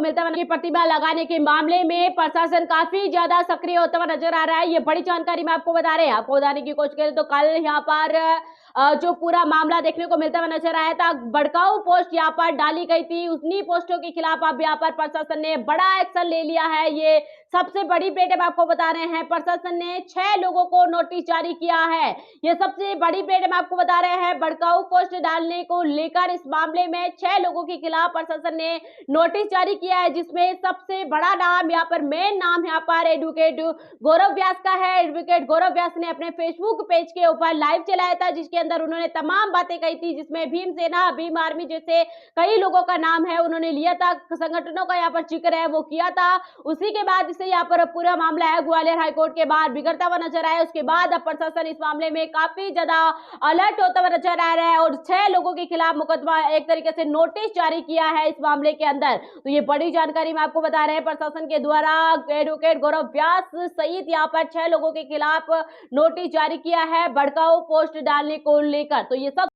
मिलता है कि प्रतिभा लगाने के मामले में प्रशासन काफी ज्यादा सक्रिय होता हुआ नजर आ रहा है। ये बड़ी जानकारी मैं आपको बता रहे हैं। आपको बताने की कोशिश करें तो कल यहाँ पर जो पूरा मामला देखने को मिलता हुआ नजर आया था, भड़काऊ पोस्ट यहाँ पर डाली गई थी। उन्हीं पोस्टों के खिलाफ अब यहाँ पर प्रशासन ने बड़ा एक्शन ले लिया है। ये सबसे बड़ी अपडेट हम आपको बता रहे हैं। प्रशासन ने 6 लोगों को नोटिस जारी किया है। ये सबसे बड़ी अपडेट हम आपको बता रहे हैं। भड़काऊ पोस्ट डालने को लेकर इस मामले में 6 लोगों के खिलाफ प्रशासन ने नोटिस जारी किया है, जिसमें सबसे बड़ा नाम यहाँ पर मेन नाम यहाँ पर एडवोकेट गौरव व्यास का है। एडवोकेट गौरव व्यास ने अपने फेसबुक पेज के ऊपर लाइव चलाया था, जिसके अंदर उन्होंने तमाम बातें कही थी, जिसमें भीमसेना, भीम आर्मी जैसे कई लोगों का नाम है उन्होंने लिया था, संगठनों का यहाँ पर जिक्र है वो किया था। उसी के बाद इसे यहाँ पर पूरा मामला है ग्वालियर हाईकोर्ट के बाद बिगड़ता हुआ नजर आया। उसके बाद अब प्रशासन इस मामले में काफी ज्यादा अलर्ट होता हुआ नजर आ रहा है और 6 लोगों के खिलाफ मुकदमा एक तरीके से नोटिस जारी किया है इस मामले के अंदर। तो ये बड़ी जानकारी मैं आपको बता रहे हैं। प्रशासन के द्वारा एडवोकेट गौरव व्यास सहित यहाँ पर 6 लोगों के खिलाफ नोटिस जारी किया है भड़काऊ पोस्ट डालने को लेकर। तो ये सब